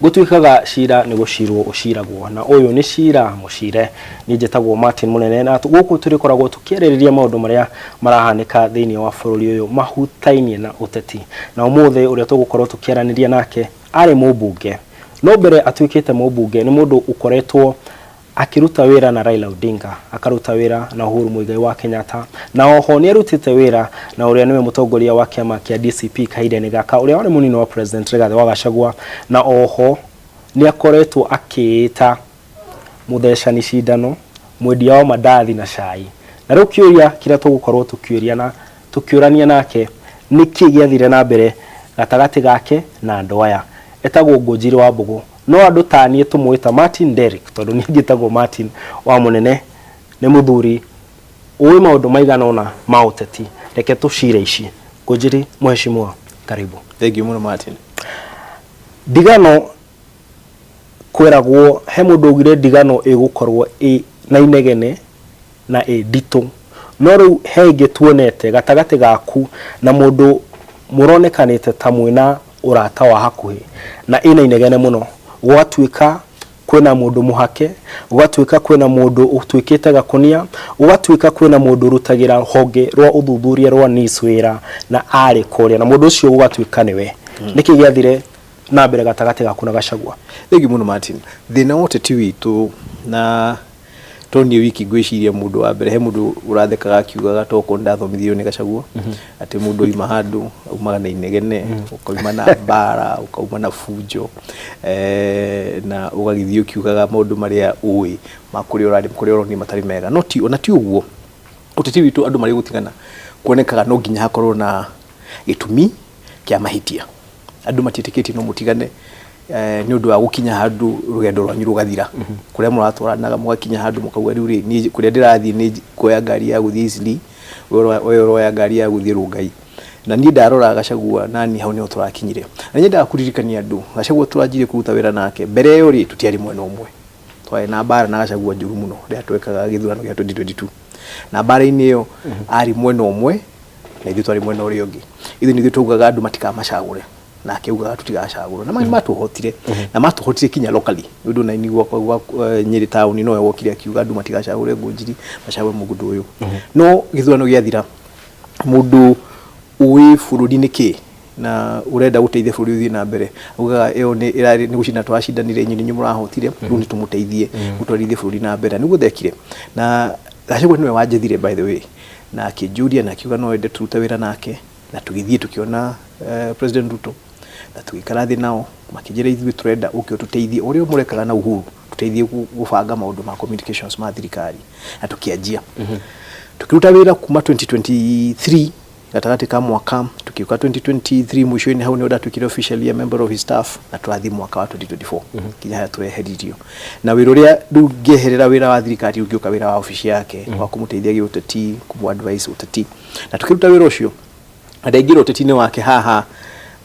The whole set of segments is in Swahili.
gutuikaga cira ni gucirwo uciragwo na uyu ni cira mucire ni jetagwo Martin Munene na guku turikoragwo tukierereria maundu maria marahanika thiini wa bururi uyu mahutainie na uteti na umuthe uria tugukorwo tukieraniria nake ari mubunge no mbere atuikite mubunge ni mundu ukoretwo akiruta wira na Raila Odinga akaruta wira na Uhuru Muigai wa Kenyatta na oho ni arutite wira na uria niwe mutongoria wa kiama kia DCP Kainde Gaka uria wari munini wa President Rigathi wa Gachagua na oho ni akoretwo akiita muthecani cindano mwendia wa mandathi na cai na riu kiuria kira tugukorwo tukiuria na tukiurania nake niki giathire na mbere gatagati gake na andu aya etagwo Ngũnjiri wa Mbugu no andu tanie tumwita Martin Derrick tondu ni ngitagwo Martin wa Munene ni muthuri uwi maundu maigana ona mauteti reke tucire ici Ngũnjiri mheshimiwa karibu. Thank you muno Martin. Digano kweragwo he mundu ugire digano igukorwo na inegene na ndito no riu henge tuonete gatagati gaku na mundu muronekanite ta mwina urata wa hakuhi na ina inegene muno gwatuika kwena mundu muhake gwatuika kwena mundu utwikite gakunia gwatuika kwena mundu rutagira honge rwa uthuthuria rwa niswira na ari kuria na mundu ucio gwatuika niwe niki giathire na mbere gatagati gaku na Gachagua. Thank you muno Martin. Thina wote ti witu na toni wiki gwiciria mundu wa mbere he mundu urathekaga akiugaga toko ndathomithio ni Gachagua ati mundu ima handu umaga na inegene ukauma na bara ukauma na fujo na ugagithio kiugaga maundu maria uwi makuri urani matari mega no ti ona ti uguo uteti witu andu mari gutigana kuonekaga no nginya hakorwo na gitumi kia mahitia andu matitikiti no mutigane ni undu wa gukinya handu rugendo rwanyu rugathira kuria muratwaranaga mugakinya handu mukauga riu ri ni kuria ndirathie ni kuoya ngari ya guthie Isli roya ngari ya guthie Rungai na ni ndarora Gachagua nani hau ni turakinyire na nyenda kuririkania andu Gachagua turajire kuruta wira nake mbere yo ri tutiari mwena umwe twae na bara na Gachagua njuru muno ria twekaga githurano gya 2022 na bara ini yo ari mwena umwe na ithu twari mwena uri ungi ithu ni tugaga andu matika macagure na akiuga tutigacagura na matuhotire na matuhotire kinya locally ndu na inigwa kwa Nyeri town no wokire akiuga andu matigacagure Ngũnjiri macagwe mugundu uyu no githurano giathira mundu uwi bururi niki na urenda guteithia bururi uthi na mbere ugaga iyo ni irari ni gucina twacindanire nyinyi murahotire ndu ni tumuteithie gutwarithia bururi na mbere niguo thekire na Gachagua niwe wanjethire by the way na akijuria na akiuga no ende turuta wira nake na tugithie tukiona President Ruto na tugikara thi nao makijira ithu turenda ukio tuteithie urio murekaga na Uhuru tuteithie gubanga maundu ma communications ma thirikari na tukianjia tukiruta wira kuma 2023 gatagati ka mwaka tukiuka 2023 mwishoni hau ni oda tukire officially a member of his staff na twathi mwaka wa 2024 kinya ya tureheririo na wira uria ngeherera wira wa thirikari ukiuka wira wa ofisi yake wa kumuteithia giuteti kumu-advise uteti na tukiruta wira ucio adaigiro utetini wake haha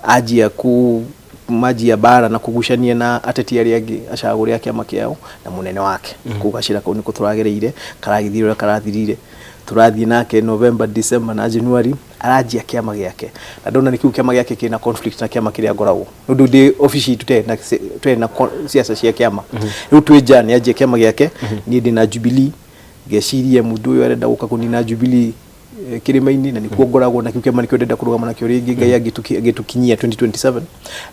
ajia ku maji ya bara na kugushania na ateti aria angi acaguri yake amakiao na munene wake kugashira ko niko turagereire karagithiro karathirire turathie nake November December na January arajia kiama giake na ndona nikiu kiama giake kina conflict na kiama kiria ngoragwo ndu ndi office twena siasa cia kiama riu twijani ajia kiama giake ni ndi na Jubilee geciria mundu uyu arenda guka kunina Jubilee kirima-ini na nikuo ngoragwo na kiuke manikio ndenda kurugama na kio ringi ngai agitukinyia 2027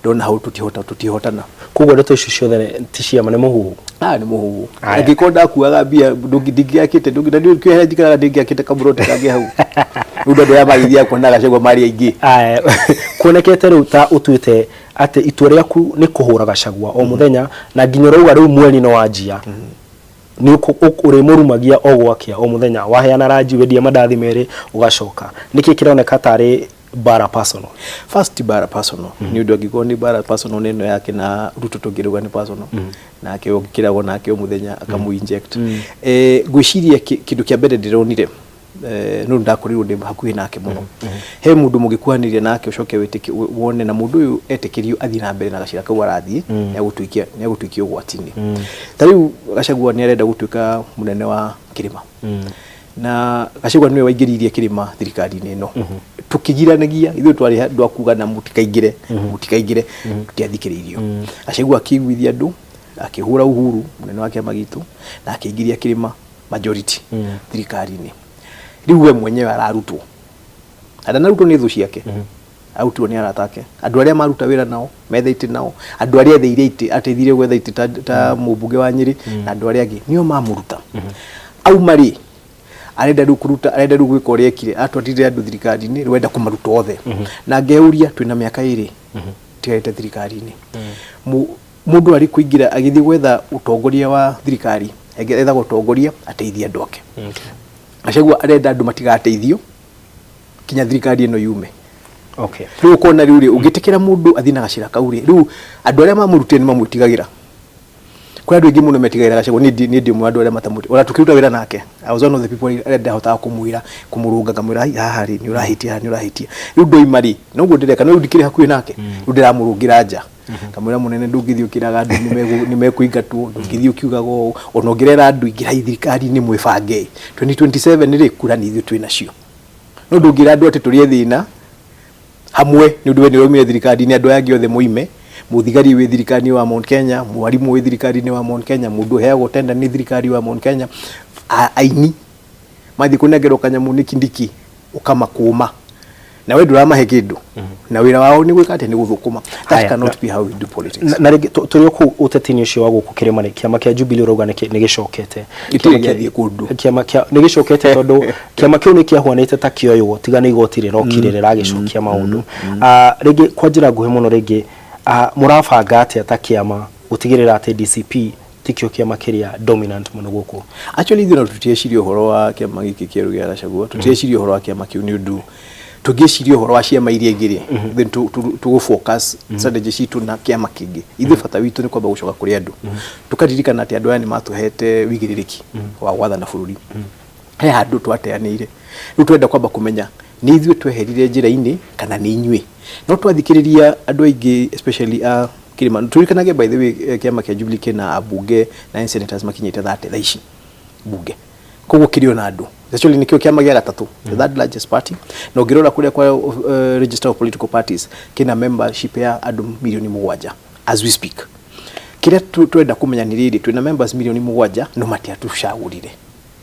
ndona hau tutihotana kugo ndeto icio ciothe tishia mane muhu ni muhu agikonda kuaga bia ndingiakite ndio kio hera jikara ndingiakite kaburote kage hau ndu ya magithia kuona Gachagua mari aingi kuonekete riu ta utwite ate itua riaku ni kuhura Gachagua o muthenya na nginya rauga riu mweri no wanjia ni ukuri murumagia ogwakia o muthenya waheana ranji wendia mandathi mere ugacoka niki kironeka tari bara personal first bara personal ni undu angikoni bara personal neno yake na Ruto tungiruga ni personal na akio kiragwo na akio muthenya akamu inject gwiciria kindu kia mbere ndironire no ndakorirwo ndi hakuhi nake muno he mundu mugikuaniria nake ucoke witiki wone na mundu uyu etikirio athi na mbere na gacira kau arathie ni gutwikia ugwatini tariu Gachagua ni arenda gutwika munene wa Kirima na Gachagua niwe waingiririe Kirima thirikari-ini no tukigiranagia ithuĩ twari andũ akuga na mutikaingire tutiathikĩrĩirio Gachagua akĩiguithia andũ akĩhũra Uhuru munene wa kĩama gitu na akĩingĩria kĩrĩma majority thirikari-inĩ rĩu we mwenyewe ararutwo adanarutwo nĩ thũ ciake arutwo nĩ aratake andũ arĩa maruta wĩra nao methaĩte nao andũ arĩa theire ite ateithire gwetha ite ta mũmbunge wa Nyeri na andũ arĩa angĩ nĩo mamuruta au mari arenda rukuruta arenda gwĩka ũrĩa ekire atwatire andũ thirikari-inĩ rwenda kũmaruta othe na ngeuria twina mĩaka 2 tigaite thirikari-inĩ mundu ari kuingira agithii gwetha utongoria wa thirikari etha gutongoria ateithia andũ ake Gachagua arenda andũ matigateithio kinya thirikari ino yume riu kona riu ungitikira mundu athina gacira kauri riu andũ arĩa mamurutire ni mamwitigagira kwa andũ ingi muno metigagira Gachagua ni ndimwe andũ arĩa matamuti ora tukiruta wira nake I was one of the people arenda hotaga kumwira kumurunga ngamwira haha ri ni urahitia riu ndoimari noguo ndireka no ndikire hakuhi nake riu ndiramurungira nja kamwira munene ndungithiukiraga andũ nimekuingatwo ndungithiukiugago ona ngirera andũ ingira thirikari ni mwibange 2027 ri kura ni ithuĩ twinacio no ndungira andũ ati turie thina hamwe ni undu ni romire thirikari ni andũ aya giothe muime muthigari wi thirikari wa Mount Kenya mwarimu wi thirikari ni wa Mount Kenya mundu heagwo tenda ni thirikari wa Mount Kenya aini mathi kunengerwo kanyamu ni Kindiki ukama kuuma na we nduramahe kindu na wira wao ni gwika ati ni guthukuma that cannot be how we do politics na rege turi ku utetini ucio wa guku kirima ni kiama kia Jubilee roga ni gicokete gitire kundu kiama kia ni gicokete tondu kiama kiu ni kiahwanite ta kioyo tigana igotire rokire riragicokia maundu rege kwa njira nguhe muno rege murabanga ati ta kiama utigirira ati DCP tikio kiama kiria dominant muno guku actually ithuĩ tutieciria uhoro wa kiama giki kieru gia Gachagua tutieciria uhoro wa kiama kiu ni undu tugiciria uhoro wa ciama iria ingĩ then to focus strategy citu na kiama kingi ithuĩ bata witũ ni kwamba gucoka kuri andu tukaririkana ati andu aya ni matuhete wigĩrĩrĩki wa gwathana bũrũri he handu twateanĩire riu twenda kwamba kumenya ni ithuĩ tweherire njĩra-inĩ kana ni inyuĩ no twathikĩrĩria andũ aingĩ especially kirima turikanage by the way kiama kia Jubilee kina abunge na senators makinyite 30 thaa ici bunge koguo kirio na andu actually nikio kiama gia gatatu the third largest party no ngirora kuria kwa register of political parties kina membership ya andu milioni 7 as we speak kiria twenda kumenya ni riri twina members milioni 7 no matiatucagurire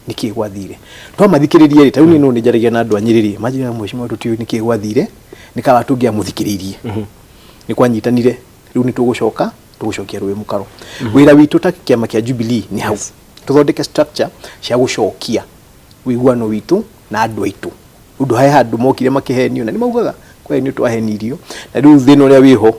niki gwathire to mathikiririe ta uni no ni jaragia na andu anyiriri majira mheshimiwa tutiu niki gwathire nikawa tungia muthikiririe ni kwanyitanire riu ni tugucoka tugucokia ruwe mukaro wira witu ta kiama kia Jubilee ni hau tuthondeke structure cia gucokia wiguano witu na andu aitu undu hai handu mokire makihenio na ni maugaga kwa ni twahenirio na riu thina uria wiho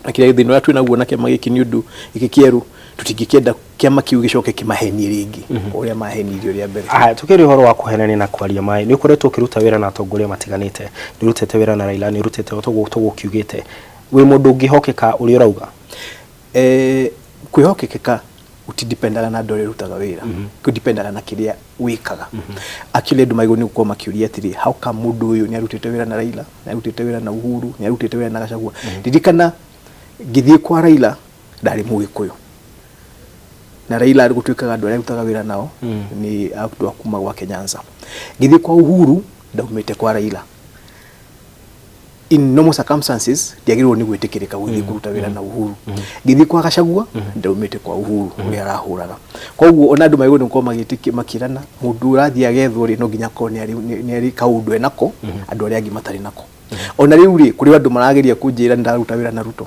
akira thina uria twinaguo na kiama giki ni undu iki kieru tutingikienda kiama kiu gicoke kimahenie ringi uria mahenirio ria mbere tukiri horo wa kuhenania na kwaria mai ni ukoretwo kiruta wira na atongoria matiganite ni rutete wira na Raila ni rutete otogo kiugite we mundu ngihokeka uri urauga kwihokekeka utidependana na ndore rutaga wira kudependana na kiria wikaga actually ndu maigo ni gukoma kiuria atiri how come mundu uyu ni arutete wira na Raila ni arutete wira na Uhuru ni arutete wira na Gachagua ririkana ngithie kwa Raila ndari mugikuyu na Raila ari gutwikaga andu aria rutaga wira nao ni andu akuma gwa Kenyanza ngithie kwa Uhuru ndaumite kwa Raila in normal circumstances diagirwo ni gwitikirika guthii kuruta wira na Uhuru ngithii kwa Gachagua ndaumite kwa Uhuru uria arahuraga koguo ona andu maigo niko magitiki makirana mundu urathia gethwo ri no nginya ko ni ari kaundu enako andu aria angi matari nako ona riu ri kuri andu marageria kunjira ndaruta wira na Ruto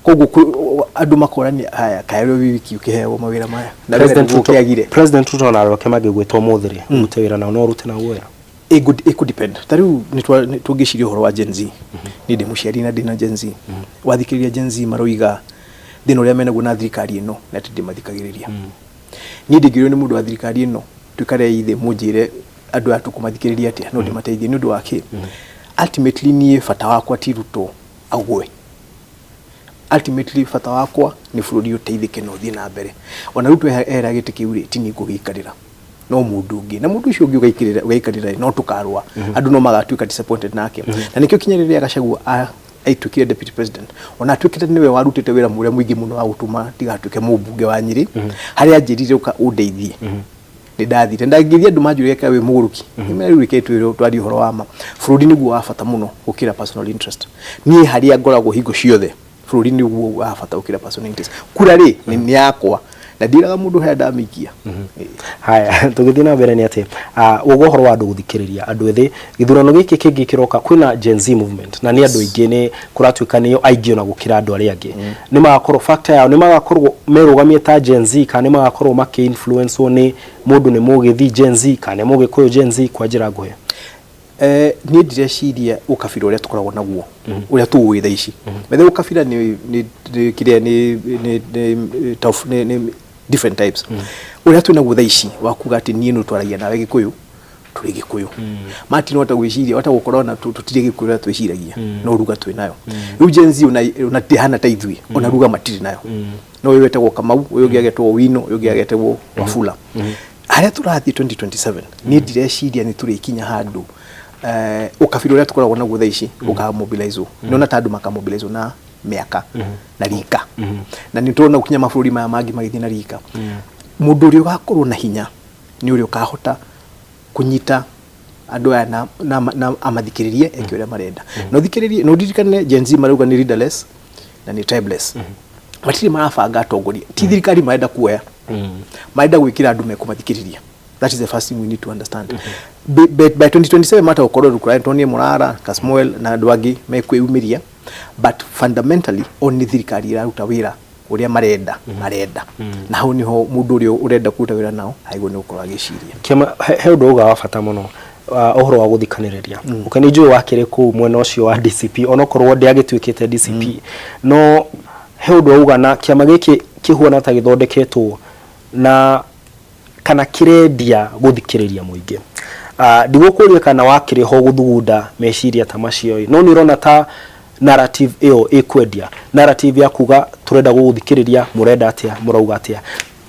koguo andu makorani haya kaero wiki ukiheo mawira maya na President Ruto na roke magigwetwo muthiri urute wira na no rute na wira it could depend tariu ni tugiciria horo wa Gen Z ni ndi muciari na ndina Gen Z wathikiriria Gen Z maroiga thina uria menaguo na thirikari ino na ndi mathikagiriria ni ndigirwo ni mundu wa thirikari ino tukare ithe munjire andu atu kumathikiriria atia no ndi mateithie ni undu wake ultimately ni fata wakwa ti Ruto agwe ultimately fata wakwa ni bururi uteithike no thie na mbere ona Ruto era gitikiuri ti ni kugikarira no mundu ungi na mundu ucio ungi ugaikarira no tukarwa andu no magatuika disappointed nake na nikio kinyariria Gachagua aitwikire deputy president ona atwikite niwe warutite wira muria mwingi muno wa gutuma tigatuike mubunge wa Nyeri haria njirire uka undeithie ndathire ndangithia andu manjurire ka we muguruki nimeruriketwe twari horo wama bururi niguo wa bata muno gukira personal interest nie haria ngoragwo hingo ciothe bururi niguo wa bata gukira personal interest kura ri ni yakwa na ndiraga mundu he ndamikia haya tugithina na mbere ni ati ugo horo wa andu guthikiriria andu ethi githurano giki kingi kiroka kwina Gen Z movement na ni andu ingi ni kuratuika niyo aingio na gukira andu ari angi ni magakorwo factor yao ni magakorwo merugamie ta Gen Z kana ni magakorwo maki influence ni mundu ni mugithi Gen Z kana mugikuyu Gen Z kwa njira nguhe ni ndireciria ukabira uria tukoragwo naguo uria tuwi tha ici methe ukabira ni kiria ni different types uria tu naguo tha ici wakuga ati nie no twaragia nawe gikuyu turi gikuyu Martin wata gwiciria wata gukorona tutire gikuyu twiciragia no ruga twi nayo riu Gen Z una tihana ta ithui ona ruga matiri nayo no wewe wetagwo Kamau uyu giagetwo Wino uyu giagetwo Wafula aria turathi 2027 ni ndireciria ni turi kinya handu ukabira uria tukoragwo naguo tha ici ukamobilize nona tandu makamobilize na miaka na rika na ni turona ukinya mabũrũri maya mangi magithii na rika mundu uri ugakorwo na hinya ni uri ukahota kunyita andu aya na amathikiririe eke uria marenda no thikiririe no dirikane Gen Z marauga ni leaderless na ni tribeless matiri marabanga atongoria ti thirikari marenda kuoya marenda gwikira andu mekumathikiriria. That is the first thing we need to understand. By 2027 mata ukorwo rukura Antonio Morara Kasmuel na andu angi mekwiyumiria but fundamentally only thirikari iraruta wira uria marenda na hau niho mundu uri urenda kuruta wira nao aigo ni ukorwa giciria kema he undu uga wa bata muno ohoro wa guthikaniriria ukani njui wakire ku mwena ucio wa DCP onokorwo ndi agitwikite DCP no he undu uga na kiama giki kihuana ta githondeketwo na kana kirendia guthikiriria muingi ndigukuria kana wakire ho guthugunda meciria ta macio no ni rona ta narrative eo ekwendia narrative ya kuga turenda guthikiriria murenda atia murauga atia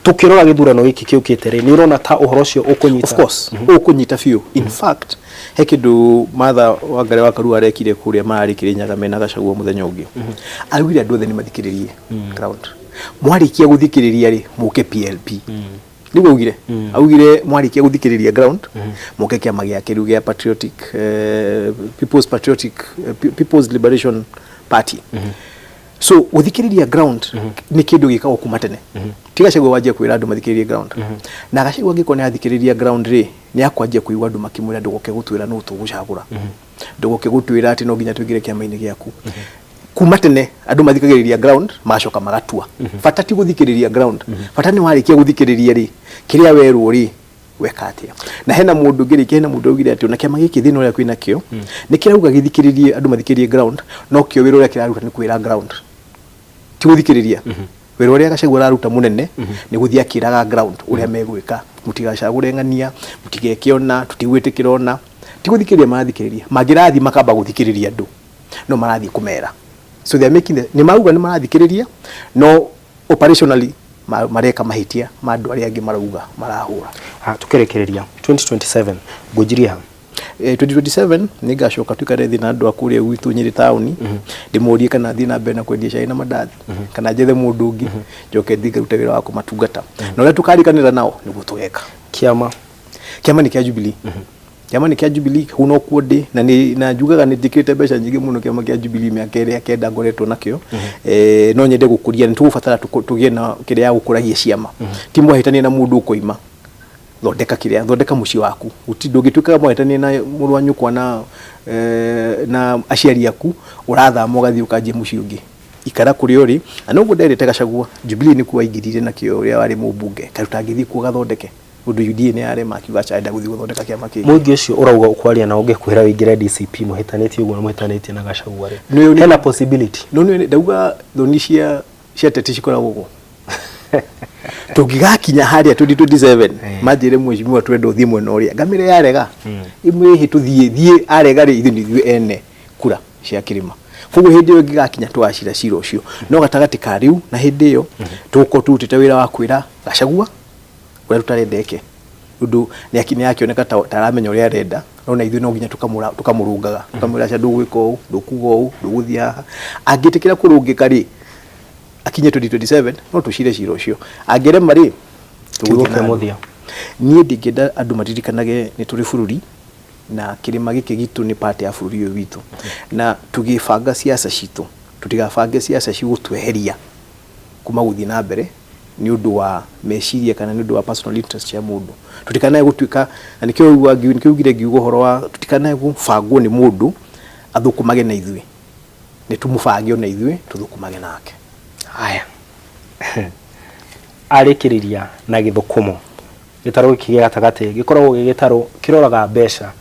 tukirora githurano giki kiukite ri ni urona ta uhoro ucio ukunyita of course ukunyita few in fact hekindu Martha Wangari wa Karua arekire kuria mari kirinyaga mena Gachagua muthenya ungi arugire andu othe ni mathikiririe ground mwarikia guthikiriria ri muke PLP niwe ugire augire mwarikia guthikiriria ground muke kiama gia kiru gia patriotic People's Liberation Party so guthikiriria ground ni kindu gikagwo kuma tene tiga Gachagua wajia kwira andu mathikiririe ground na Gachagua ngiko ni athikiriria ground ri ni akwanjia kuigwa andu makimwira ndugoke gutwira no tugucagura ndugoke gutwira ati no nginya twigire kiama-ini giaku kuma tene andu mathikiriria ground macoka magatua fatati guthikiriria ground fatani warikia guthikiriria ri kiria weru ri wekatia na hena mundu ngirikia hena mundu ugire ati ona kiama giki thina uria kwina kio ni kirauga githikiririe andu mathikiririe ground no kio wiru uria kiraruta ni kwira ground ti guthikiriria wiru uria Gachagua araruta munene ni guthia kiraga ground uria megwika mutigacagure ng'ania mutigekiona tutigwitikirona ti guthikiriria marathikiriria magirathi makamba guthikiriria andu no marathi kumera so they are making the ni mauga ni marathikiriria no operationally mareka mahitia mandu ari angi marauga marahura tukirekereria 2027 gujiria 2027 nigacoka tukarethi na andu akuria gwitu Nyeri town ndimurie kana thina mbere na kwendia cai na mandathi kana njethe mundu ungi njoke thiga rute wira wa kumatungata na uria tukarikanira nao ni gutweka kiama ni kia Jubilee kiama ni kia Jubilee huno kuode na ni najugaga ni dikirite besha nyingi muno kiama kia Jubilee miaka iri akenda ngoretwo nakio no nyende gukuria ni tugubatara tugie na kiria gukuragia ciama timwe hitania na mundu ukoima thondeka muci waku utindugituika mwetania na muru wanyukwa na aciari aku urathama ugathi ukanjie muci ungi ikara kuri uri anogo nderete Gachagua Jubilee ni kuwaingirire na kio uria wari mubunge karuta ngithi ku gathondeke undu UDA ni are makiuga chaenda guthi guthondeka kiama kiki mugi ucio urauga ukwaria na unge kwira wingire DCP muhitanetie uguo muhitanetie na Gachagua ri hena possibility no ndauga thoni cia tete cikoragwo uguo tugigakinya haria 2027 majire mweshimiwa twendo thie mwena uria ngamire yarega imwe hitu thie arega ri ithu ene kura cia kirima fugo hindi yo gigakinya twashira ciro cio no gatagati ka riu na hindi yo tuko tutite wira wa kwira Gachagua uria tutarendeke undu ni akinya akioneka taramenya uria arenda no na ithu no nginya tukamurungaga tukamwira cia ndugwiko u ndukuga u nduguthia angitikira kurungika ri akinye 2027 no tushire ciro cio angere mari tuguke muthia niĩ ndingĩenda andũ maririkanage nĩ tũrĩ bũrũri na kĩrĩma gĩkĩ gitũ nĩ part ya bũrũri ũyũ witũ, na tũgĩbanga siasa citũ tũtigabange siasa cigũtweheria kuma gũthiĩ na mbere nĩ ũndũ wa meciria kana nĩ ũndũ wa personal interest ya mũndũ. Tũtikanae gũtuĩka, na nĩkĩo ugire ngiuga ũhoro wa tũtikanae gũbangwo nĩ mũndũ athũkũmage na ithuĩ, nĩ tũmũbange ona ithuĩ tũthũkũmage nake. Haya arĩkĩrĩria na gĩthũkũmo gĩtarũ gĩkĩ gĩa gatagatĩ gĩkoragwo gĩgĩtarwo kĩroraga mbeca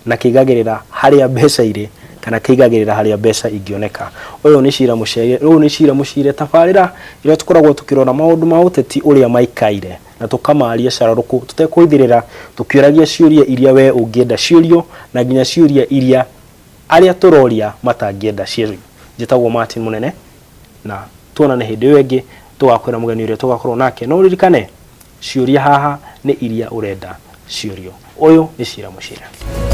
na kĩigagĩrĩra harĩa mbeca irĩ kana kĩigagĩrĩra harĩa mbeca ingĩoneka. Ũyũ nĩ cira mũcere, ũyũ nĩ cira mũcire tabarĩra iria tũkoragwo tũkĩrora maũndũ ma ũteti ũrĩa maikaire na tũkamaria cararũkũ tũtekũithĩrĩra, tũkĩũragia ciũria iria we ũngĩenda ciũrio na nginya ciũria iria arĩa tũroria matangĩenda ciũrio. Njĩtagwo Martin Mũnene na tuonane hĩndĩ ĩyo ĩngĩ tũgakwĩra mũgeni ũrĩa tũgakorwo nake, no ririkane ciũria haha nĩ iria ũrenda ciũrio. Ũyũ nĩ cira mũcire.